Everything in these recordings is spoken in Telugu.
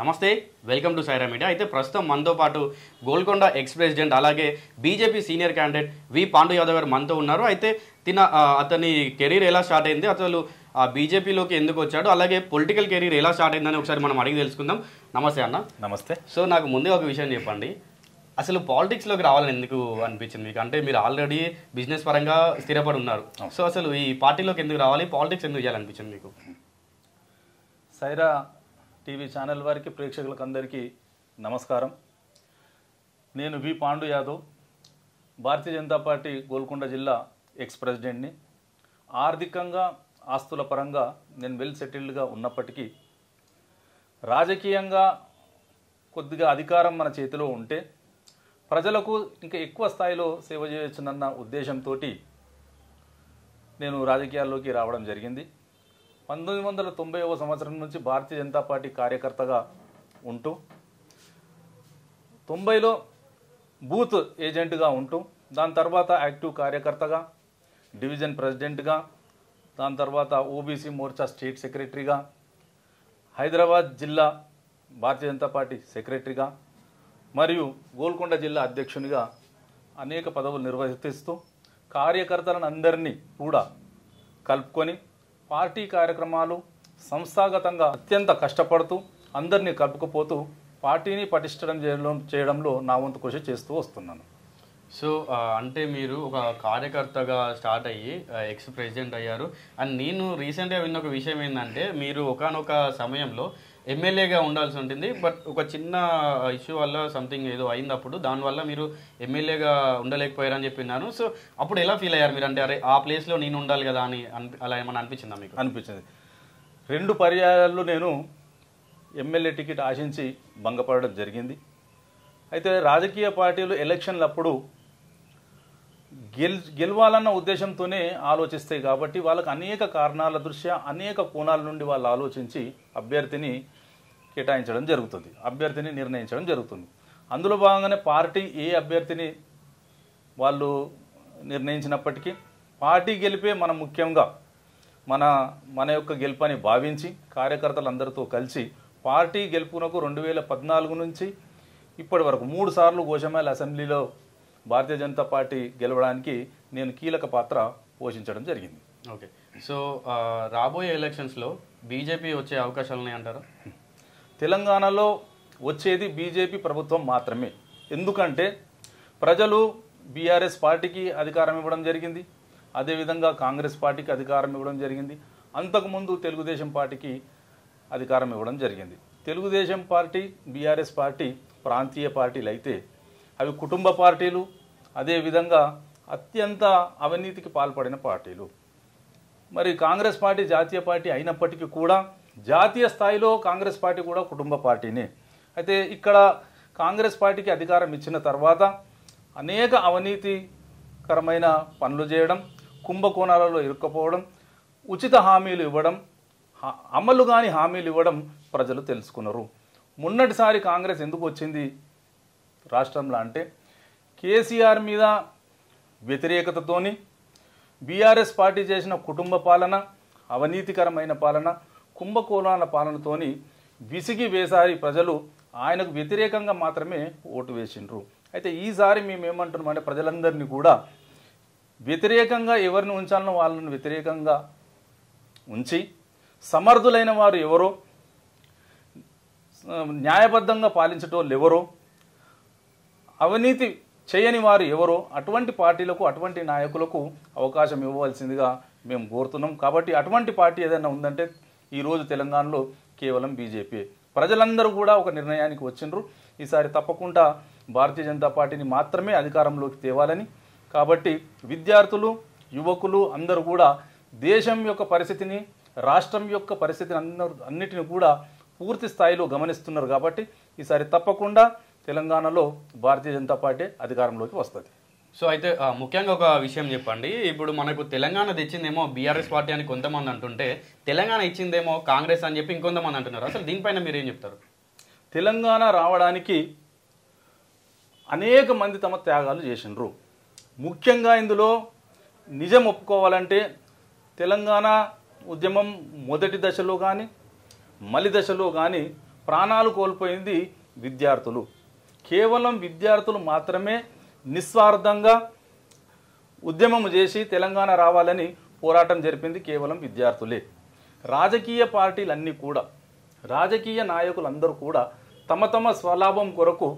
నమస్తే, వెల్కమ్ టు సైరా మీడియా. అయితే ప్రస్తుతం మనతో పాటు గోల్కొండ ఎక్స్ ప్రెసిడెంట్ అలాగే బీజేపీ సీనియర్ క్యాండిడేట్ వి పాండు యాదవ్ గారు మనతో ఉన్నారు. అయితే అతని కెరీర్ ఎలా స్టార్ట్ అయింది, అసలు బీజేపీలోకి ఎందుకు వచ్చాడు, అలాగే పొలిటికల్ కెరీర్ ఎలా స్టార్ట్ అయిందని ఒకసారి మనం అడిగి తెలుసుకుందాం. నమస్తే అన్న. నమస్తే. సో నాకు ముందే ఒక విషయం చెప్పండి, అసలు పాలిటిక్స్లోకి రావాలని ఎందుకు అనిపించింది మీకు? అంటే మీరు ఆల్రెడీ బిజినెస్ పరంగా స్థిరపడి ఉన్నారు. సో అసలు ఈ పార్టీలోకి ఎందుకు రావాలి, పాలిటిక్స్ ఎందుకు చేయాలనిపించింది మీకు? సైరా టీవీ ఛానల్ వారికి ప్రేక్షకులకు అందరికీ నమస్కారం. నేను వి పాండు యాదవ్, భారతీయ జనతా పార్టీ గోల్కొండ జిల్లా ఎక్స్ ప్రెసిడెంట్ని. ఆర్థికంగా ఆస్తుల పరంగా నేను వెల్ సెటిల్డ్గా ఉన్నప్పటికీ రాజకీయంగా కొద్దిగా అధికారం మన చేతిలో ఉంటే ప్రజలకు ఇంకా ఎక్కువ స్థాయిలో సేవ చేయవచ్చునన్న ఉద్దేశంతో నేను రాజకీయాల్లోకి రావడం జరిగింది. 1990వ సంవత్సరం నుంచి భారతీయ జనతా పార్టీ కార్యకర్తగా ఉంటూ 90లో బూత్ ఏజెంట్గా ఉంటూ దాని తర్వాత యాక్టివ్ కార్యకర్తగా, డివిజన్ ప్రెసిడెంట్గా, దాని తర్వాత ఓబీసీ మోర్చా స్టేట్ సెక్రటరీగా, హైదరాబాద్ జిల్లా భారతీయ జనతా పార్టీ సెక్రటరీగా మరియు గోల్కొండ జిల్లా అధ్యక్షునిగా అనేక పదవులు నిర్వహిస్తూ కార్యకర్తలను అందరినీ కూడా కలుపుకొని పార్టీ కార్యక్రమాలు సంస్థాగతంగా అత్యంత కష్టపడుతూ అందరినీ కలుపుకుపోతూ పార్టీని పటిష్టం చేయడంలో నా వంతు కృషి చేస్తూ వస్తున్నాను. సో అంటే మీరు ఒక కార్యకర్తగా స్టార్ట్ అయ్యి ఎక్స్ ప్రెసిడెంట్ అయ్యారు. అండ్ నేను రీసెంట్గా విన్న ఒక విషయం ఏంటంటే మీరు ఒకానొక సమయంలో ఎమ్మెల్యేగా ఉండాల్సి ఉంటుంది, బట్ ఒక చిన్న ఇష్యూ వల్ల సంథింగ్ ఏదో అయిందప్పుడు దానివల్ల మీరు ఎమ్మెల్యేగా ఉండలేకపోయారని చెప్పినాను. సో అప్పుడు ఎలా ఫీల్ అయ్యారు మీరు? అంటే అరే ఆ ప్లేస్లో నేను ఉండాలి కదా అని అలా ఏమైనా అనిపించిందా మీకు? అనిపించింది. 2 పర్యాయాల్లో నేను ఎమ్మెల్యే టికెట్ ఆశించి భంగపడడం జరిగింది. అయితే రాజకీయ పార్టీలు ఎలక్షన్లప్పుడు గెలవాలన్న ఉద్దేశంతోనే ఆలోచిస్తాయి కాబట్టి వాళ్ళకు అనేక కారణాల దృష్ట్యా అనేక కోణాల నుండి వాళ్ళు ఆలోచించి అభ్యర్థిని కేటాయించడం జరుగుతుంది, అభ్యర్థిని నిర్ణయించడం జరుగుతుంది. అందులో భాగంగానే పార్టీ ఏ అభ్యర్థిని వాళ్ళు నిర్ణయించినప్పటికీ పార్టీ గెలిపే మనం ముఖ్యంగా మన యొక్క గెలుపని భావించి కార్యకర్తలందరితో కలిసి పార్టీ గెలుపునకు 2014 నుంచి ఇప్పటి వరకు 3 సార్లు గోషామహల్ అసెంబ్లీలో భారతీయ జనతా పార్టీ గెలవడానికి నేను కీలక పాత్ర పోషించడం జరిగింది. ఓకే. సో రాబోయే ఎలక్షన్స్లో బీజేపీ వచ్చే అవకాశాలు ఉన్నాయంటారా? తెలంగాణలో వచ్చేది బీజేపీ ప్రభుత్వం మాత్రమే. ఎందుకంటే ప్రజలు బీఆర్ఎస్ పార్టీకి అధికారం ఇవ్వడం జరిగింది, అదేవిధంగా కాంగ్రెస్ పార్టీకి అధికారం ఇవ్వడం జరిగింది, అంతకుముందు తెలుగుదేశం పార్టీకి అధికారం ఇవ్వడం జరిగింది. తెలుగుదేశం పార్టీ, బీఆర్ఎస్ పార్టీ ప్రాంతీయ పార్టీలు అయితే అవి కుటుంబ పార్టీలు, అదేవిధంగా అత్యంత అవినీతికి పాల్పడిన పార్టీలు. మరి కాంగ్రెస్ పార్టీ జాతీయ పార్టీ అయినప్పటికీ కూడా జాతీయ స్థాయిలో కాంగ్రెస్ పార్టీ కూడా కుటుంబ పార్టీనే. అయితే ఇక్కడ కాంగ్రెస్ పార్టీకి అధికారం ఇచ్చిన తర్వాత అనేక అవినీతికరమైన పనులు చేయడం, కుంభకోణాలలో ఇరుక్కపోవడం, ఉచిత హామీలు ఇవ్వడం, అమలు కాని హామీలు ఇవ్వడం ప్రజలు తెలుసుకున్నారు. మొన్నటిసారి కాంగ్రెస్ ఎందుకు వచ్చింది రాష్ట్రంలో అంటే కేసీఆర్ మీద వ్యతిరేకతతోని బీఆర్ఎస్ పార్టీ చేసిన కుటుంబ పాలన, అవినీతికరమైన పాలన, కుంభకోణాల పాలనతోని విసిగి వేసారి ప్రజలు ఆయనకు వ్యతిరేకంగా మాత్రమే ఓటు వేసిండ్రు. అయితే ఈసారి మేము ఏమంటున్నామంటే ప్రజలందరినీ కూడా వ్యతిరేకంగా ఎవరిని ఉంచాలనో వాళ్ళని వ్యతిరేకంగా ఉంచి సమర్థులైన వారు ఎవరో, న్యాయబద్ధంగా పాలించటోళ్ళు ఎవరో, అవినీతి చేయని వారు ఎవరో అటువంటి పార్టీలకు, అటువంటి నాయకులకు అవకాశం ఇవ్వవలసిందిగా మేము కోరుతున్నాం. కాబట్టి అటువంటి పార్టీ ఏదైనా ఉందంటే ఈరోజు తెలంగాణలో కేవలం బీజేపీ. ప్రజలందరూ కూడా ఒక నిర్ణయానికి వచ్చిండ్రు, ఈసారి తప్పకుండా భారతీయ జనతా పార్టీని మాత్రమే అధికారంలోకి తేవాలని. కాబట్టి విద్యార్థులు, యువకులు అందరూ కూడా దేశం యొక్క పరిస్థితిని, రాష్ట్రం యొక్క పరిస్థితిని అన్నిటిని కూడా పూర్తి స్థాయిలో గమనిస్తున్నారు. కాబట్టి ఈసారి తప్పకుండా తెలంగాణలో భారతీయ జనతా పార్టీ అధికారంలోకి వస్తుంది. సో అయితే ముఖ్యంగా ఒక విషయం చెప్పండి, ఇప్పుడు మనకు తెలంగాణ తెచ్చిందేమో బీఆర్ఎస్ పార్టీ అని కొంతమంది అంటుంటే తెలంగాణ ఇచ్చిందేమో కాంగ్రెస్ అని చెప్పి ఇంకొంతమంది అంటున్నారు. అసలు దీనిపైన మీరు ఏం చెప్తారు? తెలంగాణ రావడానికి అనేక మంది తమ త్యాగాలు చేసిండ్రు. ముఖ్యంగా ఇందులో నిజం ఒప్పుకోవాలంటే తెలంగాణ ఉద్యమం మొదటి దశలో కానీ మలి దశలో కానీ ప్రాణాలు కోల్పోయింది విద్యార్థులు. కేవలం విద్యార్థులు మాత్రమే నిస్వార్థంగా ఉద్యమం చేసి తెలంగాణ రావాలని పోరాటం జరిపింది కేవలం విద్యార్థులే. రాజకీయ పార్టీలన్నీ కూడా, రాజకీయ నాయకులందరూ కూడా తమ తమ స్వలాభం కొరకు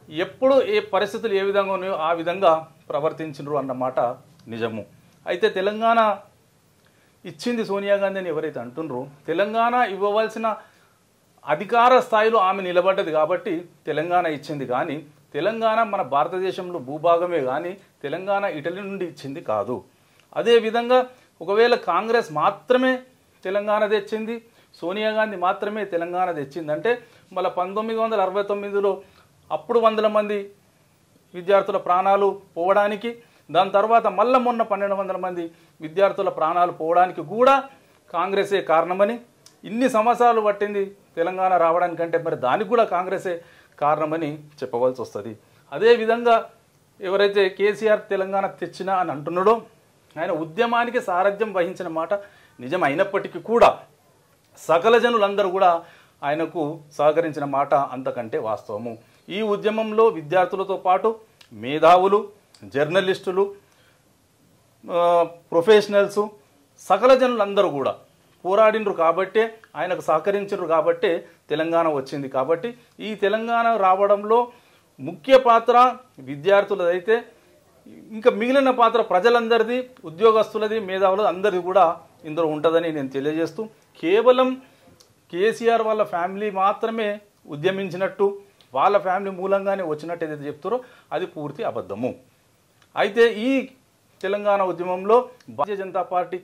ఎప్పుడు ఏ పరిస్థితులు ఏ విధంగా ఉన్నాయో ఆ విధంగా ప్రవర్తించరు అన్నమాట నిజము. అయితే తెలంగాణ ఇచ్చింది సోనియా గాంధీ అని ఎవరైతే అంటున్నారో, తెలంగాణ ఇవ్వవలసిన అధికార స్థాయిలో ఆమె నిలబడ్డది కాబట్టి తెలంగాణ ఇచ్చింది. కానీ తెలంగాణ మన భారతదేశంలో భూభాగమే కానీ తెలంగాణ ఇటలీ నుండి ఇచ్చింది కాదు. అదేవిధంగా ఒకవేళ కాంగ్రెస్ మాత్రమే తెలంగాణ తెచ్చింది, సోనియా గాంధీ మాత్రమే తెలంగాణ తెచ్చిందంటే మళ్ళీ 1969లో అప్పుడు 100 మంది విద్యార్థుల ప్రాణాలు పోవడానికి, దాని తర్వాత మళ్ళీ మొన్న 1200 మంది విద్యార్థుల ప్రాణాలు పోవడానికి కూడా కాంగ్రెసే కారణమని, ఇన్ని సంవత్సరాలు పట్టింది తెలంగాణ రావడానికంటే మరి దానికి కూడా కాంగ్రెసే కారణమని చెప్పవలసి వస్తుంది. అదేవిధంగా ఎవరైతే కేసీఆర్ తెలంగాణ తెచ్చినా అని అంటున్నాడో, ఆయన ఉద్యమానికి సారథ్యం వహించిన మాట నిజం అయినప్పటికీ కూడా సకల జనులందరూ కూడా ఆయనకు సహకరించిన మాట అంతకంటే వాస్తవము. ఈ ఉద్యమంలో విద్యార్థులతో పాటు మేధావులు, జర్నలిస్టులు, ప్రొఫెషనల్స్, సకల జనులందరూ కూడా పోరాడినరు కాబట్టే, ఆయనకు సహకరించరు కాబట్టే తెలంగాణ వచ్చింది. కాబట్టి ఈ తెలంగాణ రావడంలో ముఖ్య పాత్ర విద్యార్థులదైతే ఇంకా మిగిలిన పాత్ర ప్రజలందరిది, ఉద్యోగస్తులది, మేధావులది అందరిది కూడా ఇందులో ఉంటుందని నేను తెలియజేస్తూ, కేవలం కేసీఆర్ వాళ్ళ ఫ్యామిలీ మాత్రమే ఉద్యమించినట్టు, వాళ్ళ ఫ్యామిలీ మూలంగానే వచ్చినట్టు ఏదైతే చెప్తారో అది పూర్తి అబద్ధము. అయితే ఈ తెలంగాణ ఉద్యమంలో భారతీయ జనతా పార్టీ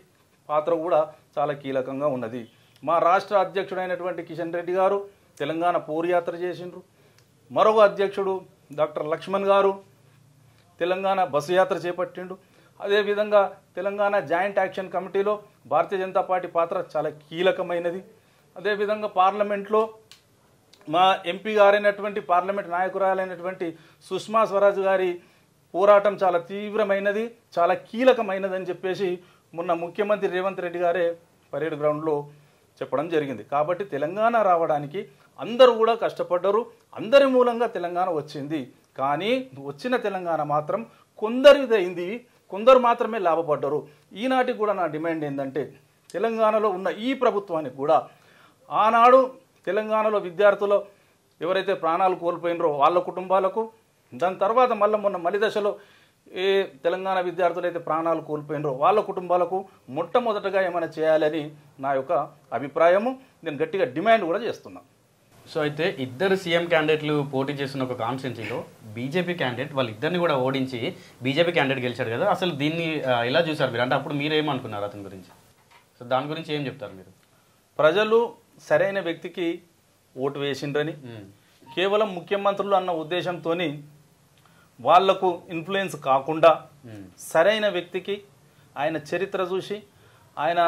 పాత్ర కూడా చాలా కీలకంగా ఉన్నది. మా రాష్ట్ర అధ్యక్షుడైనటువంటి కిషన్ రెడ్డి గారు తెలంగాణ పోరుయాత్ర చేసిండ్రు. మరొక అధ్యక్షుడు డాక్టర్ లక్ష్మణ్ గారు తెలంగాణ బస్సు యాత్ర చేపట్టిండు. అదేవిధంగా తెలంగాణ జాయింట్ యాక్షన్ కమిటీలో భారతీయ జనతా పార్టీ పాత్ర చాలా కీలకమైనది. అదేవిధంగా పార్లమెంట్లో మా ఎంపీ గారైనటువంటి పార్లమెంట్ నాయకురాలైనటువంటి సుష్మా స్వరాజ్ గారి పోరాటం చాలా తీవ్రమైనది, చాలా కీలకమైనది అని చెప్పేసి మొన్న ముఖ్యమంత్రి రేవంత్ రెడ్డి గారే పరేడ్ గ్రౌండ్లో చెప్పడం జరిగింది. కాబట్టి తెలంగాణ రావడానికి అందరూ కూడా కష్టపడ్డారు, అందరి మూలంగా తెలంగాణ వచ్చింది. కానీ వచ్చిన తెలంగాణ మాత్రం కొందరిదైంది, కొందరు మాత్రమే లాభపడ్డారు. ఈనాటికి కూడా నా డిమాండ్ ఏంటంటే, తెలంగాణలో ఉన్న ఈ ప్రభుత్వానికి కూడా ఆనాడు తెలంగాణలో విద్యార్థులు ఎవరైతే ప్రాణాలు కోల్పోయినరో వాళ్ళ కుటుంబాలకు, దాని తర్వాత మొన్న మలి దశలో ఏ తెలంగాణ విద్యార్థులు అయితే ప్రాణాలు కోల్పోయినరో వాళ్ళ కుటుంబాలకు మొట్టమొదటగా ఏమైనా చేయాలని నా యొక్క అభిప్రాయము. నేను గట్టిగా డిమాండ్ కూడా చేస్తున్నాను. సో అయితే ఇద్దరు సీఎం క్యాండిడేట్లు పోటీ చేస్తున్న ఒక కాన్స్టిట్యున్సీలో బీజేపీ క్యాండిడేట్ వాళ్ళిద్దరిని కూడా ఓడించి బీజేపీ క్యాండిడేట్ గెలిచాడు కదా, అసలు దీన్ని ఎలా చూసారు మీరు? అంటే అప్పుడు మీరేమనుకున్నారు అతని గురించి? సో దాని గురించి ఏం చెప్తారు మీరు? ప్రజలు సరైన వ్యక్తికి ఓటు వేసిండ్రని, కేవలం ముఖ్యమంత్రులు అన్న ఉద్దేశంతో వాళ్లకు ఇన్ఫ్లుయెన్స్ కాకుండా సరైన వ్యక్తికి ఆయన చరిత్ర చూసి, ఆయన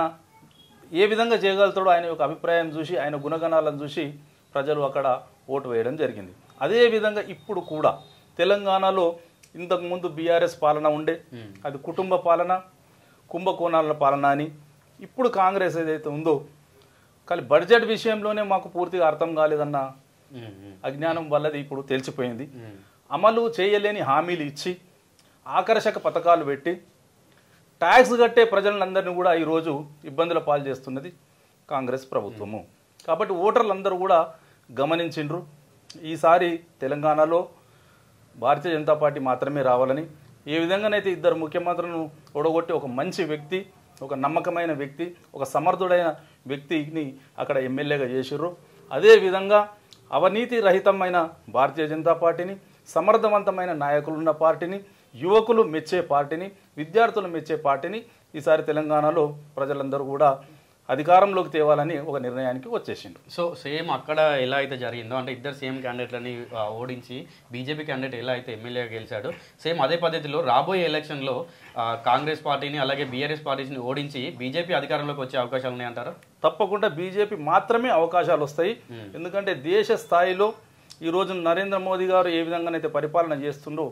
ఏ విధంగా చేయగలుగుతాడో ఆయన యొక్క అభిప్రాయం చూసి, ఆయన గుణగణాలను చూసి ప్రజలు అక్కడ ఓటు వేయడం జరిగింది. అదేవిధంగా ఇప్పుడు కూడా తెలంగాణలో ఇంతకుముందు బీఆర్ఎస్ పాలన ఉండే, అది కుటుంబ పాలన, కుంభకోణాల పాలన అని. ఇప్పుడు కాంగ్రెస్ ఏదైతే ఉందో, కానీ బడ్జెట్ విషయంలోనే మాకు పూర్తిగా అర్థం కాలేదన్న అజ్ఞానం వల్లది ఇప్పుడు తెలిసిపోయింది. అమలు చేయలేని హామీలు ఇచ్చి ఆకర్షక పథకాలు పెట్టి ట్యాక్స్ కట్టే ప్రజలందరినీ కూడా ఈరోజు ఇబ్బందుల పాలు చేస్తున్నది కాంగ్రెస్ ప్రభుత్వము. కాబట్టి ఓటర్లందరూ కూడా గమనించిండ్రు, ఈసారి తెలంగాణలో భారతీయ జనతా పార్టీ మాత్రమే రావాలని. ఏ విధంగానైతే ఇద్దరు ముఖ్యమంత్రులను ఓడగొట్టి ఒక మంచి వ్యక్తి, ఒక నమ్మకమైన వ్యక్తి, ఒక సమర్థుడైన వ్యక్తిని అక్కడ ఎమ్మెల్యేగా చేసిర్రు, అదేవిధంగా అవినీతి రహితమైన భారతీయ జనతా పార్టీని, సమర్థవంతమైన నాయకులున్న పార్టీని, యువకులు మెచ్చే పార్టీని, విద్యార్థులు మెచ్చే పార్టీని ఈసారి తెలంగాణలో ప్రజలందరూ కూడా అధికారంలోకి తేవాలని ఒక నిర్ణయానికి వచ్చేసిండ్రు. సో సేమ్ అక్కడ ఎలా అయితే జరిగిందో, అంటే ఇద్దరు సీఎం క్యాండిడేట్లని ఓడించి బీజేపీ క్యాండిడేట్ ఎలా అయితే ఎమ్మెల్యేగా గెలిచాడో, సేమ్ అదే పద్ధతిలో రాబోయే ఎలక్షన్లో కాంగ్రెస్ పార్టీని అలాగే బీఆర్ఎస్ పార్టీని ఓడించి బీజేపీ అధికారంలోకి వచ్చే అవకాశాలు ఉన్నాయంటారా? తప్పకుండా బీజేపీ మాత్రమే అవకాశాలు వస్తాయి. ఎందుకంటే దేశ స్థాయిలో ఈరోజు నరేంద్ర మోదీ గారు ఏ విధంగానైతే పరిపాలన చేస్తుండ్రో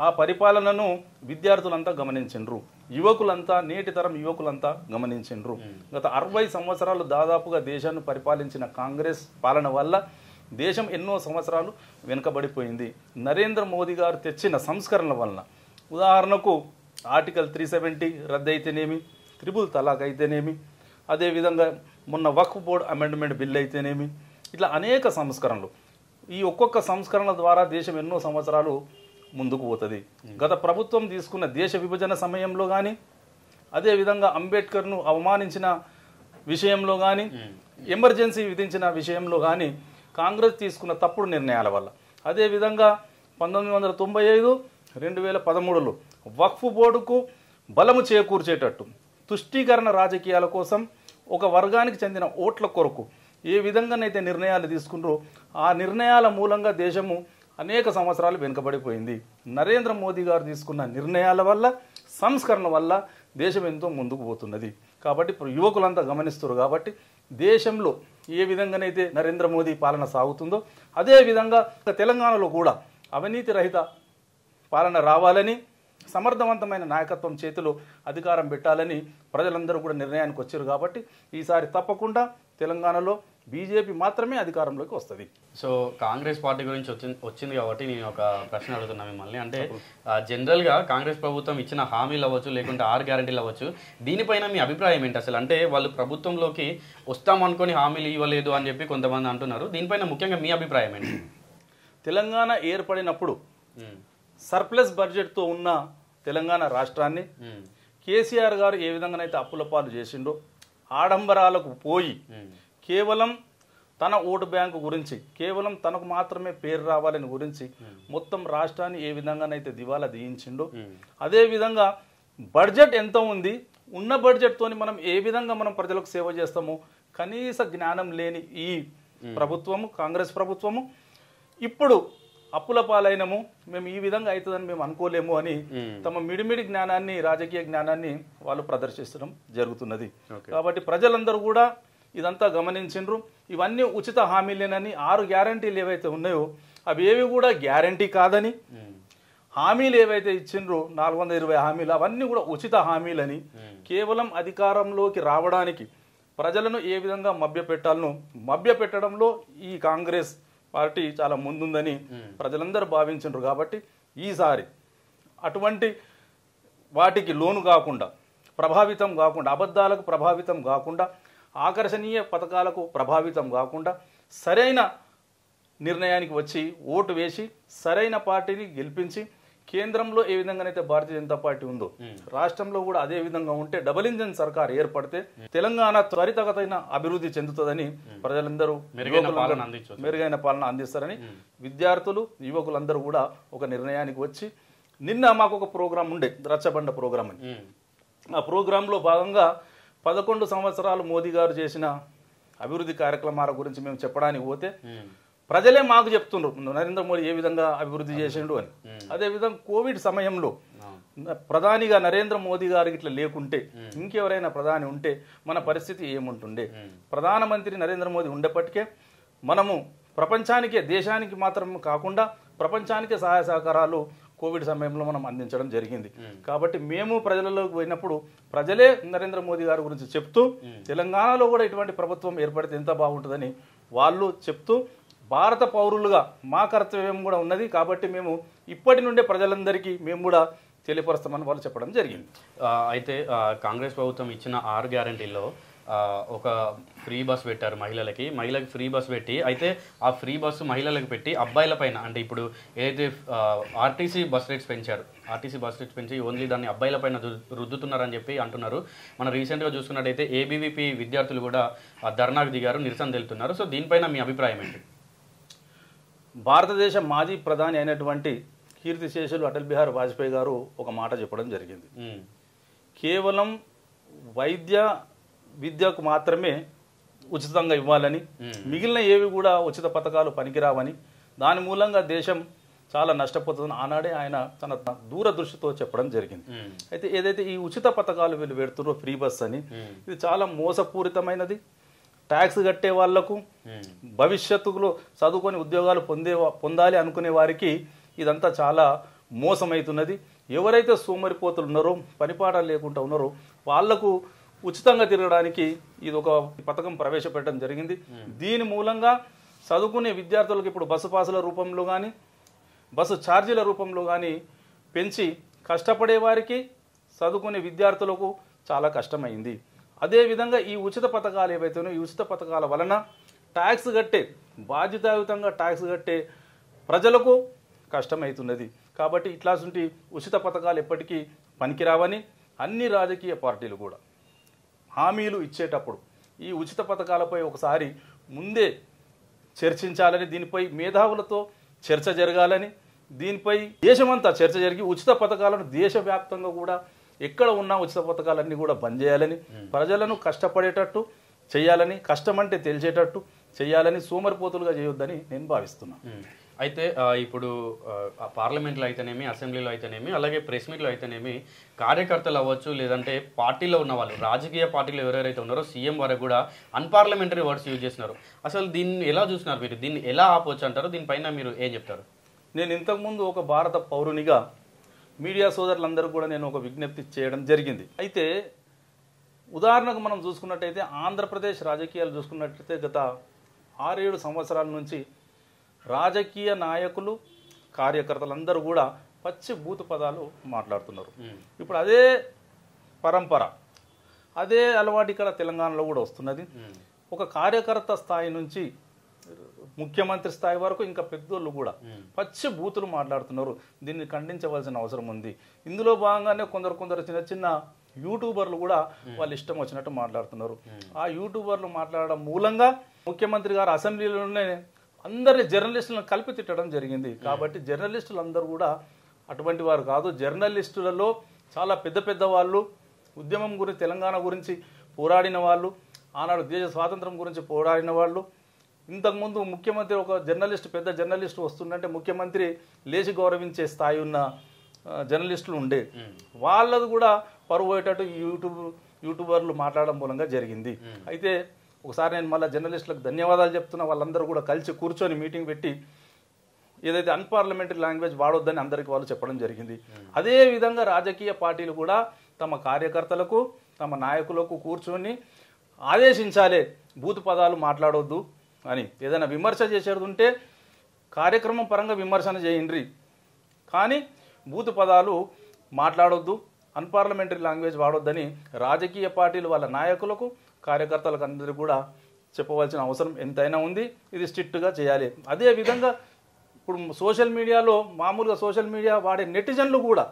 ఆ పరిపాలనను విద్యార్థులంతా గమనించిండ్రు. యువకులంతా నేటి తరం యువకులంతా గమనించిండ్రు. గత 60 సంవత్సరాలు దాదాపుగా దేశాన్ని పరిపాలించిన కాంగ్రెస్ పాలన వల్ల దేశం ఎన్నో సంవత్సరాలు వెనుకబడిపోయింది. నరేంద్ర మోదీ గారు తెచ్చిన సంస్కరణల వలన, ఉదాహరణకు ఆర్టికల్ 370 రద్దు అయితేనేమి, త్రిపుల్ తలాక్ అయితేనేమి, అదేవిధంగా మొన్న వక్ఫ్ బోర్డ్ అమెండ్మెంట్ బిల్ అయితేనేమి, ఇట్లా అనేక సంస్కరణలు. ఈ ఒక్కొక్క సంస్కరణ ద్వారా దేశం ఎన్నో సంవత్సరాలు ముందుకు పోతుంది. గత ప్రభుత్వం తీసుకున్న దేశ విభజన సమయంలో కానీ, అదేవిధంగా అంబేద్కర్ను అవమానించిన విషయంలో కానీ, ఎమర్జెన్సీ విధించిన విషయంలో కానీ కాంగ్రెస్ తీసుకున్న తప్పుడు నిర్ణయాల వల్ల, అదేవిధంగా 1995, 2013లో వక్ఫ్ బోర్డుకు బలము చేకూర్చేటట్టు తుష్టీకరణ రాజకీయాల కోసం ఒక వర్గానికి చెందిన ఓట్ల కొరకు ఏ విధంగానైతే నిర్ణయాలు తీసుకున్నారో ఆ నిర్ణయాల మూలంగా దేశము అనేక సంవత్సరాలు వెనుకబడిపోయింది. నరేంద్ర మోదీ గారు తీసుకున్న నిర్ణయాల వల్ల, సంస్కరణ వల్ల దేశం ఎంతో ముందుకు పోతున్నది. కాబట్టి యువకులంతా గమనిస్తారు. కాబట్టి దేశంలో ఏ విధంగానైతే నరేంద్ర మోదీ పాలన సాగుతుందో అదే విధంగా తెలంగాణలో కూడా అవినీతి రహిత పాలన రావాలని, సమర్థవంతమైన నాయకత్వం చేతిలో అధికారం పెట్టాలని ప్రజలందరూ కూడా నిర్ణయానికి వచ్చారు. కాబట్టి ఈసారి తప్పకుండా తెలంగాణలో బీజేపీ మాత్రమే అధికారంలోకి వస్తుంది. సో కాంగ్రెస్ పార్టీ గురించి వచ్చింది కాబట్టి నేను ఒక ప్రశ్న అడుగుతున్నా మిమ్మల్ని. అంటే జనరల్గా కాంగ్రెస్ ప్రభుత్వం ఇచ్చిన హామీలు అవ్వచ్చు, లేకుంటే 6 గ్యారెంటీలు అవ్వచ్చు, దీనిపైన మీ అభిప్రాయం ఏంటి అసలు? అంటే వాళ్ళు ప్రభుత్వంలోకి వస్తామనుకొని హామీలు ఇవ్వలేదు అని చెప్పి కొంతమంది అంటున్నారు. దీనిపైన ముఖ్యంగా మీ అభిప్రాయం ఏంటి? తెలంగాణ ఏర్పడినప్పుడు సర్ప్లస్ బడ్జెట్తో ఉన్న తెలంగాణ రాష్ట్రాన్ని కేసీఆర్ గారు ఏ విధంగానైతే అప్పుల పాలు చేసిండో, ఆడంబరాలకు పోయి కేవలం తన ఓటు బ్యాంకు గురించి, కేవలం తనకు మాత్రమే పేరు రావాలని గురించి మొత్తం రాష్ట్రాన్ని ఏ విధంగానైతే దివాలా తీయించిండో, అదేవిధంగా బడ్జెట్ ఎంత ఉంది, ఉన్న బడ్జెట్తోని మనం ఏ విధంగా మనం ప్రజలకు సేవ చేస్తామో కనీస జ్ఞానం లేని ఈ ప్రభుత్వము, కాంగ్రెస్ ప్రభుత్వము ఇప్పుడు అప్పుల పాలైనము, మేము ఈ విధంగా అవుతుందని మేము అనుకోలేము అని తమ మిడిమిడి జ్ఞానాన్ని, రాజకీయ జ్ఞానాన్ని వాళ్ళు ప్రదర్శించడం జరుగుతున్నది. కాబట్టి ప్రజలందరూ కూడా ఇదంతా గమనించిండ్రు. ఇవన్నీ ఉచిత హామీలేనని, 6 గ్యారంటీలు ఏవైతే ఉన్నాయో అవి ఏవి కూడా గ్యారంటీ కాదని, హామీలు ఏవైతే ఇచ్చిండ్రో 420 హామీలు అవన్నీ కూడా ఉచిత హామీలని, కేవలం అధికారంలోకి రావడానికి ప్రజలను ఏ విధంగా మభ్యపెట్టాలనో మభ్యపెట్టడంలో ఈ కాంగ్రెస్ పార్టీ చాలా ముందుందని ప్రజలందరూ భావించారు. కాబట్టి ఈసారి అటువంటి వాటికి లోను కాకుండా, ప్రభావితం కాకుండా, అబద్ధాలకు ప్రభావితం కాకుండా, ఆకర్షణీయ పథకాలకు ప్రభావితం కాకుండా సరైన నిర్ణయానికి వచ్చి ఓటు వేసి సరైన పార్టీని గెలిపించి కేంద్రంలో ఏ విధంగానైతే భారతీయ జనతా పార్టీ ఉందో రాష్ట్రంలో కూడా అదే విధంగా ఉంటే డబుల్ ఇంజన్ సర్కార్ ఏర్పడితే తెలంగాణ త్వరితగతైన అభివృద్ధి చెందుతుందని ప్రజలందరూ మెరుగైన పాలన అందిస్తారని విద్యార్థులు, యువకులందరూ కూడా ఒక నిర్ణయానికి వచ్చి, నిన్న మాకు ఒక ప్రోగ్రాం ఉండే, రచ్చబండ ప్రోగ్రాం అని. ఆ ప్రోగ్రాంలో భాగంగా 11 సంవత్సరాలు మోదీ గారు చేసిన అభివృద్ధి కార్యక్రమాల గురించి మేము చెప్పడానికి పోతే ప్రజలే మాకు చెప్తుండ్రు నరేంద్ర మోదీ ఏ విధంగా అభివృద్ధి చేసిండు అని. అదేవిధంగా కోవిడ్ సమయంలో ప్రధానిగా నరేంద్ర మోదీ గారికి ఇట్లా లేకుంటే, ఇంకెవరైనా ప్రధాని ఉంటే మన పరిస్థితి ఏముంటుండే? ప్రధానమంత్రి నరేంద్ర మోదీ ఉండేప్పటికే మనము ప్రపంచానికే, దేశానికి మాత్రం కాకుండా ప్రపంచానికే సహాయ సహకారాలు కోవిడ్ సమయంలో మనం అందించడం జరిగింది. కాబట్టి మేము ప్రజలలోకి పోయినప్పుడు ప్రజలే నరేంద్ర మోదీ గారి గురించి చెప్తూ, తెలంగాణలో కూడా ఇటువంటి ప్రభుత్వం ఏర్పడితే ఎంత బాగుంటుందని వాళ్ళు చెప్తూ, భారత పౌరులుగా మా కర్తవ్యం కూడా ఉన్నది కాబట్టి మేము ఇప్పటి నుండే ప్రజలందరికీ మేము కూడా తెలియపరుస్తామని వాళ్ళు చెప్పడం జరిగింది. అయితే కాంగ్రెస్ ప్రభుత్వం ఇచ్చిన 6 గ్యారెంటీల్లో ఒక ఫ్రీ బస్ పెట్టారు మహిళలకి ఫ్రీ బస్ పెట్టి, అయితే ఆ ఫ్రీ బస్సు మహిళలకు పెట్టి అబ్బాయిల పైన, అంటే ఇప్పుడు ఏదైతే ఆర్టీసీ బస్ రేట్స్ పెంచి ఓన్లీ దాన్ని అబ్బాయిల పైన రుద్దుతున్నారని చెప్పి అంటున్నారు. మనం రీసెంట్గా చూసుకున్నట్టయితే ఏబీవీపీ విద్యార్థులు కూడా ధర్నాకు దిగారు, నిరసన తెలుపుతున్నారు. సో దీనిపైన మీ అభిప్రాయం ఏంటి? భారతదేశ మాజీ ప్రధాని అయినటువంటి కీర్తిశేషులు అటల్ బిహారీ వాజ్పేయి గారు ఒక మాట చెప్పడం జరిగింది. కేవలం విద్యకు మాత్రమే ఉచితంగా ఇవ్వాలని, మిగిలిన ఏవి కూడా ఉచిత పథకాలు పనికిరావని, దాని మూలంగా దేశం చాలా నష్టపోతుందని ఆనాడే ఆయన తన దూరదృష్టితో చెప్పడం జరిగింది. అయితే ఏదైతే ఈ ఉచిత పథకాలు వీళ్ళు పెడుతున్నారో ఫ్రీ బస్ అని, ఇది చాలా మోసపూరితమైనది. ట్యాక్స్ కట్టే వాళ్లకు, భవిష్యత్తులో చదువుకొని ఉద్యోగాలు పొందాలి అనుకునే వారికి ఇదంతా చాలా మోసమవుతున్నది. ఎవరైతే సోమరిపోతులు ఉన్నారో పనిపాట లేకుండా ఉన్నారో వాళ్లకు ఉచితంగా తిరగడానికి ఇది ఒక పథకం ప్రవేశపెట్టడం జరిగింది. దీని మూలంగా చదువుకునే విద్యార్థులకు ఇప్పుడు బస్సు పాసుల రూపంలో కానీ బస్సు ఛార్జీల రూపంలో కానీ పెంచి కష్టపడే వారికి చదువుకునే విద్యార్థులకు చాలా కష్టమైంది. అదేవిధంగా ఈ ఉచిత పథకాలు ఏవైతేనో ఈ ఉచిత పథకాల వలన ట్యాక్స్ కట్టే బాధ్యతాయుతంగా ట్యాక్స్ కట్టే ప్రజలకు కష్టమవుతున్నది. కాబట్టి ఇట్లాంటి ఉచిత పథకాలు ఎప్పటికీ పనికిరావని అన్ని రాజకీయ పార్టీలు కూడా హామీలు ఇచ్చేటప్పుడు ఈ ఉచిత పథకాలపై ఒకసారి ముందే చర్చించాలని, దీనిపై మేధావులతో చర్చ జరగాలని, దీనిపై దేశమంతా చర్చ జరిగి ఉచిత పథకాలను దేశవ్యాప్తంగా కూడా ఎక్కడ ఉన్న ఉచిత పథకాలన్నీ కూడా బంద్ చేయాలని, ప్రజలను కష్టపడేటట్టు చేయాలని, కష్టమంటే తెలిసేటట్టు చేయాలని, సోమరిపోతులుగా చేయొద్దని నేను భావిస్తున్నాను. అయితే ఇప్పుడు పార్లమెంట్లో అయితేనేమి, అసెంబ్లీలో అయితేనేమి, అలాగే ప్రెస్ మీట్లో అయితేనేమి కార్యకర్తలు అవ్వచ్చు, లేదంటే పార్టీలో ఉన్న వాళ్ళు రాజకీయ పార్టీలో ఎవరెవరైతే ఉన్నారో సీఎం వరకు కూడా అన్పార్లమెంటరీ వర్డ్స్ యూజ్ చేస్తున్నారు. అసలు దీన్ని ఎలా చూస్తున్నారు మీరు? దీన్ని ఎలా ఆపవచ్చు అంటారు? దీనిపైన మీరు ఏం చెప్తారు? నేను ఇంతకుముందు ఒక భారత పౌరునిగా మీడియా సోదరులందరూ కూడా నేను ఒక విజ్ఞప్తి చేయడం జరిగింది. అయితే ఉదాహరణకు మనం చూసుకున్నట్టయితే ఆంధ్రప్రదేశ్ రాజకీయాలు చూసుకున్నట్టయితే గత 6-7 సంవత్సరాల నుంచి రాజకీయ నాయకులు కార్యకర్తలందరూ కూడా పచ్చి బూతు పదాలు మాట్లాడుతున్నారు. ఇప్పుడు అదే పరంపర, అదే అలవాటు ఇక్కడ తెలంగాణలో కూడా వస్తున్నది. ఒక కార్యకర్త స్థాయి నుంచి ముఖ్యమంత్రి స్థాయి వరకు ఇంకా పెద్దోళ్ళు కూడా పచ్చి బూతులు మాట్లాడుతున్నారు. దీన్ని ఖండించవలసిన అవసరం ఉంది. ఇందులో భాగంగానే కొందరు చిన్న చిన్న యూట్యూబర్లు కూడా వాళ్ళు ఇష్టం వచ్చినట్టు మాట్లాడుతున్నారు. ఆ యూట్యూబర్లు మాట్లాడడం మూలంగా ముఖ్యమంత్రి గారు అసెంబ్లీలోనే అందరి జర్నలిస్టులను కలిపి తిట్టడం జరిగింది. కాబట్టి జర్నలిస్టులు అందరూ కూడా అటువంటి వారు కాదు. జర్నలిస్టులలో చాలా పెద్ద పెద్ద వాళ్ళు, ఉద్యమం గురించి తెలంగాణ గురించి పోరాడిన వాళ్ళు, ఆనాడు దేశ స్వాతంత్రం గురించి పోరాడిన వాళ్ళు. ఇంతకుముందు ముఖ్యమంత్రి ఒక జర్నలిస్ట్, పెద్ద జర్నలిస్ట్ వస్తుందంటే ముఖ్యమంత్రి లేచి గౌరవించే స్థాయి ఉన్న జర్నలిస్టులు ఉండే, వాళ్ళది కూడా పరువు పోయేటట్టు యూట్యూబర్లు మాట్లాడడం మూలంగా జరిగింది. అయితే ఒకసారి నేను మళ్ళీ జర్నలిస్టులకు ధన్యవాదాలు చెప్తున్నా. వాళ్ళందరూ కూడా కలిసి కూర్చొని మీటింగ్ పెట్టి ఏదైతే అన్పార్లమెంటరీ లాంగ్వేజ్ వాడొద్దని అందరికీ వాళ్ళు చెప్పడం జరిగింది. అదే విధంగా రాజకీయ పార్టీలు కూడా తమ కార్యకర్తలకు, తమ నాయకులకు కూర్చొని ఆదేశించాలి, బూతు పదాలు మాట్లాడొద్దు అని. ఏదైనా విమర్శ చేసేది ఉంటే కార్యక్రమం పరంగా విమర్శన చేయండి, కానీ బూతు పదాలు మాట్లాడొద్దు, అన్పార్లమెంటరీ లాంగ్వేజ్ వాడొద్దని రాజకీయ పార్టీలు వాళ్ళ నాయకులకు, కార్యకర్తలకు అందరికీ కూడా చెప్పవలసిన అవసరం ఎంతైనా ఉంది. ఇది స్ట్రిక్ట్గా చేయాలి. అదేవిధంగా ఇప్పుడు సోషల్ మీడియాలో మామూలుగా సోషల్ మీడియా వాడే నెటిజన్లు కూడా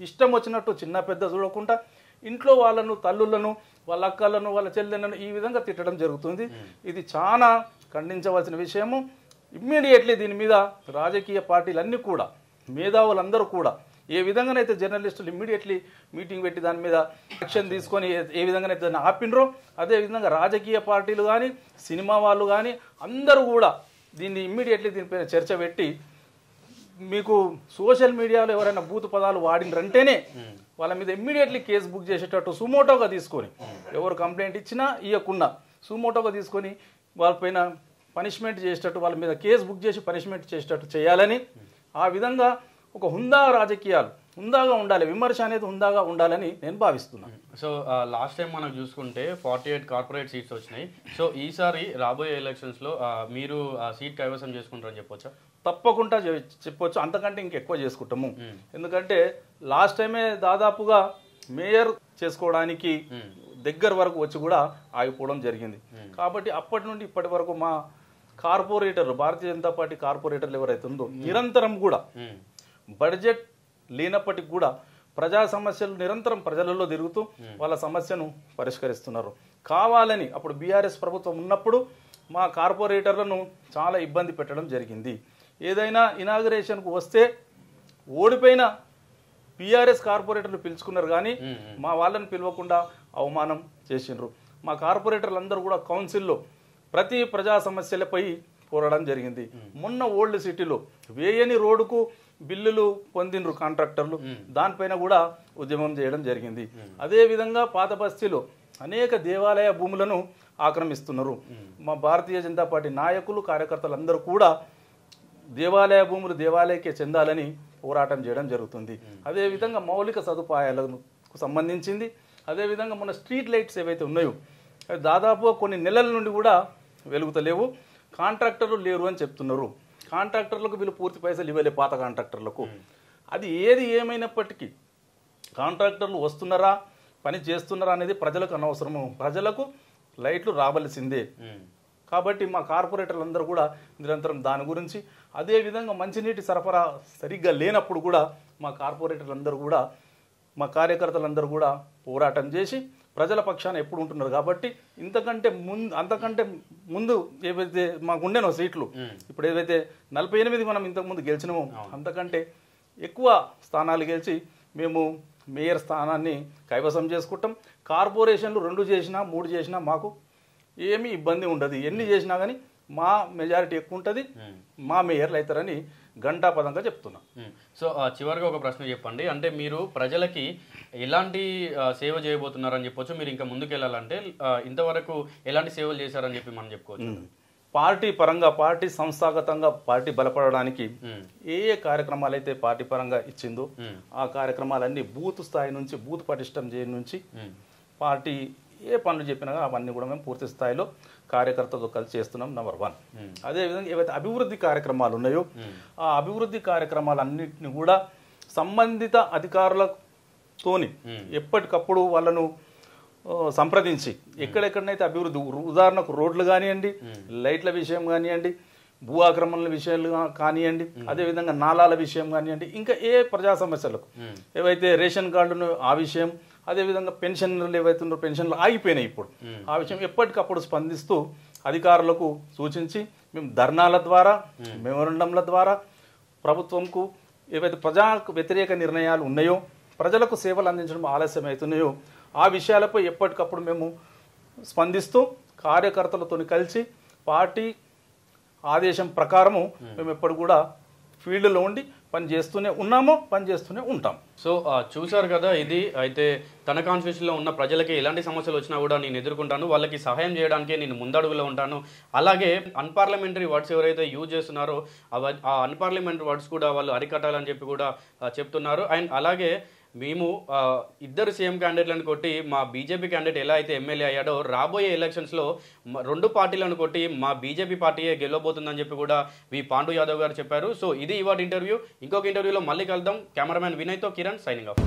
ఇష్టం వచ్చినట్టు చిన్న పెద్ద చూడకుండా ఇంట్లో వాళ్ళను, తల్లులను, వాళ్ళ అక్కలను, వాళ్ళ చెల్లెలను ఈ విధంగా తిట్టడం జరుగుతుంది. ఇది చాలా ఖండించవలసిన విషయము. ఇమ్మీడియట్లీ దీని మీద రాజకీయ పార్టీలన్నీ కూడా, మేధావులందరూ కూడా ఏ విధంగానైతే జర్నలిస్టులు ఇమ్మీడియట్లీ మీటింగ్ పెట్టి దాని మీద యాక్షన్ తీసుకొని ఏ విధంగానైతే దాన్ని ఆపినరో అదే విధంగా రాజకీయ పార్టీలు కానీ, సినిమా వాళ్ళు కానీ అందరూ కూడా దీన్ని ఇమ్మీడియట్లీ దీనిపైన చర్చ పెట్టి, మీకు సోషల్ మీడియాలో ఎవరైనా బూతు పదాలు వాడినరంటేనే వాళ్ళ మీద ఇమ్మీడియట్లీ కేసు బుక్ చేసేటట్టు సుమోటోగా తీసుకొని, ఎవరు కంప్లైంట్ ఇచ్చినా ఇవ్వకున్నా సుమోటోగా తీసుకొని వాళ్ళపైన పనిష్మెంట్ చేసేటట్టు, వాళ్ళ మీద కేసు బుక్ చేసి పనిష్మెంట్ చేసేటట్టు చేయాలని, ఆ విధంగా ఒక హుందా రాజకీయాలు హుందాగా ఉండాలి, విమర్శ అనేది హుందాగా ఉండాలని నేను భావిస్తున్నాను. సో లాస్ట్ టైం మనం చూసుకుంటే 48 కార్పొరేట్ సీట్స్ వచ్చినాయి. సో ఈసారి రాబోయే ఎలక్షన్స్లో మీరు సీట్ కైవసం చేసుకుంటారని చెప్పొచ్చా? తప్పకుండా చెప్పొచ్చు, అంతకంటే ఇంకెక్కువ చేసుకుంటాము. ఎందుకంటే లాస్ట్ టైమే దాదాపుగా మేయర్ చేసుకోవడానికి దగ్గర వరకు వచ్చి కూడా ఆగిపోవడం జరిగింది. కాబట్టి అప్పటి నుండి ఇప్పటి వరకు మా కార్పొరేటర్లు, భారతీయ జనతా పార్టీ కార్పొరేటర్లు ఎవరైతే ఉందో నిరంతరం కూడా బడ్జెట్ లేనప్పటికి కూడా ప్రజా సమస్యలు నిరంతరం ప్రజలలో తిరుగుతూ వాళ్ళ సమస్యను పరిష్కరిస్తున్నారు. కావాలని అప్పుడు బీఆర్ఎస్ ప్రభుత్వం ఉన్నప్పుడు మా కార్పొరేటర్లను చాలా ఇబ్బంది పెట్టడం జరిగింది. ఏదైనా ఇనాగరేషన్కు వస్తే ఓడిపోయిన బీఆర్ఎస్ కార్పొరేటర్లు పిలుచుకున్నారు, కానీ మా వాళ్ళని పిలవకుండా అవమానం చేసిండ్రు. మా కార్పొరేటర్లు అందరూ కూడా కౌన్సిల్లో ప్రతి ప్రజా సమస్యలపై పోరాడడం జరిగింది. మొన్న ఓల్డ్ సిటీలో వేయని రోడ్డుకు బిల్లులు పొందినరు కాంట్రాక్టర్లు, దానిపైన కూడా ఉద్యమం చేయడం జరిగింది. అదేవిధంగా పాత బస్తీలో అనేక దేవాలయ భూములను ఆక్రమిస్తున్నారు. మా భారతీయ జనతా పార్టీ నాయకులు, కార్యకర్తలు అందరూ కూడా దేవాలయ భూములు దేవాలయకే చెందాలని పోరాటం చేయడం జరుగుతుంది. అదేవిధంగా మౌలిక సదుపాయాలకు సంబంధించింది, అదేవిధంగా మన స్ట్రీట్ లైట్స్ ఏవైతే ఉన్నాయో అవి దాదాపు కొన్ని నెలల నుండి కూడా వెలుగుతలేవు. కాంట్రాక్టర్లు లేరు అని చెప్తున్నారు. కాంట్రాక్టర్లకు వీళ్ళు పూర్తి పైసలు ఇవ్వలే, పాత కాంట్రాక్టర్లకు. అది ఏది ఏమైనప్పటికీ కాంట్రాక్టర్లు వస్తున్నారా, పని చేస్తున్నారా అనేది ప్రజలకు అనవసరము. ప్రజలకు లైట్లు రావలసిందే. కాబట్టి మా కార్పొరేటర్లు అందరూ కూడా నిరంతరం దాని గురించి, అదేవిధంగా మంచినీటి సరఫరా సరిగ్గా లేనప్పుడు కూడా మా కార్పొరేటర్లందరూ కూడా, మా కార్యకర్తలందరూ కూడా పోరాటం చేసి ప్రజల పక్షాన ఎప్పుడు ఉంటున్నారు. కాబట్టి అంతకంటే ముందు ఏవైతే మాకు ఉండేనో సీట్లు, ఇప్పుడు ఏవైతే 48 మనం ఇంతకుముందు గెలిచినామో అంతకంటే ఎక్కువ స్థానాలు గెలిచి మేము మేయర్ స్థానాన్ని కైవసం చేసుకుంటాం. కార్పొరేషన్లు 2 చేసినా 3 చేసినా మాకు ఏమీ ఇబ్బంది ఉండదు. ఎన్ని చేసినా కానీ మా మెజారిటీ ఎక్కువ ఉంటుంది, మా మేయర్లు అవుతారని ఘంటాపదంగా చెప్తున్నా. సో చివరిగా ఒక ప్రశ్న చెప్పండి. అంటే మీరు ప్రజలకి ఎలాంటి సేవ చేయబోతున్నారని చెప్పొచ్చు? మీరు ఇంకా ముందుకు వెళ్ళాలంటే ఇంతవరకు ఎలాంటి సేవలు చేశారని చెప్పి మనం చెప్పుకోవచ్చు? పార్టీ పరంగా, పార్టీ సంస్థాగతంగా పార్టీ బలపడడానికి ఏ కార్యక్రమాలు అయితే పార్టీ పరంగా ఇచ్చిందో ఆ కార్యక్రమాలన్నీ బూత్ స్థాయి నుంచి, బూత్ పటిష్టం చేయని నుంచి పార్టీ ఏ పనులు చెప్పినా అవన్నీ కూడా మేము పూర్తి స్థాయిలో కార్యకర్తలతో కలిసి చేస్తున్నాం. నెంబర్ 1. అదేవిధంగా ఏవైతే అభివృద్ధి కార్యక్రమాలు ఉన్నాయో ఆ అభివృద్ధి కార్యక్రమాలన్నింటినీ కూడా సంబంధిత అధికారులతోని ఎప్పటికప్పుడు వాళ్ళను సంప్రదించి ఎక్కడెక్కడనైతే అభివృద్ధి, ఉదాహరణకు రోడ్లు కానివ్వండి, లైట్ల విషయం కానివ్వండి, భూ ఆక్రమణల విషయాలు కానివ్వండి, అదేవిధంగా నాలాల విషయం కానివ్వండి, ఇంకా ఏ ప్రజా సమస్యలకు ఏవైతే రేషన్ కార్డును ఆ విషయం, అదేవిధంగా పెన్షన్లు ఏవైతే ఉన్నారో పెన్షన్లు ఆగిపోయినాయి ఇప్పుడు, ఆ విషయం ఎప్పటికప్పుడు స్పందిస్తూ అధికారులకు సూచించి మేము ధర్నాల ద్వారా, మెమోరండంల ద్వారా ప్రభుత్వంకు ఏవైతే ప్రజా వ్యతిరేక నిర్ణయాలు ఉన్నాయో, ప్రజలకు సేవలు అందించడం ఆలస్యం అవుతున్నాయో ఆ విషయాలపై ఎప్పటికప్పుడు మేము స్పందిస్తూ కార్యకర్తలతో కలిసి పార్టీ ఆదేశం ప్రకారము మేము ఎప్పుడు కూడా ఫీల్డ్లో ఉండి పనిచేస్తూనే ఉన్నాము, పనిచేస్తూనే ఉంటాం. సో చూశారు కదా, ఇది అయితే తన కాన్స్టిట్యూషన్లో ఉన్న ప్రజలకి ఎలాంటి సమస్యలు వచ్చినా కూడా నేను ఎదుర్కొంటాను, వాళ్ళకి సహాయం చేయడానికి నేను ముందడుగులో ఉంటాను. అలాగే అన్పార్లమెంటరీ వర్డ్స్ ఎవరైతే యూజ్ చేస్తున్నారో ఆ అన్పార్లమెంటరీ వర్డ్స్ కూడా వాళ్ళు అరికట్టాలని చెప్పి కూడా చెప్తున్నారు. అండ్ అలాగే మేము ఇద్దరు సీఎం క్యాండిడేట్లను కొట్టి మా బీజేపీ క్యాండిడేట్ ఎలా అయితే ఎమ్మెల్యే అయ్యాడో రాబోయే ఎలక్షన్స్లో 2 పార్టీలను కొట్టి మా బీజేపీ పార్టీయే గెలవబోతుందని చెప్పి కూడా వి పాండు యాదవ్ గారు చెప్పారు. సో ఇది ఇవాటి ఇంటర్వ్యూ. ఇంకొక ఇంటర్వ్యూలో మళ్ళీ కలుద్దాం. కెమెరామ్యాన్ వినయ్తో కిరణ్ సైనింగ్ ఆఫ్.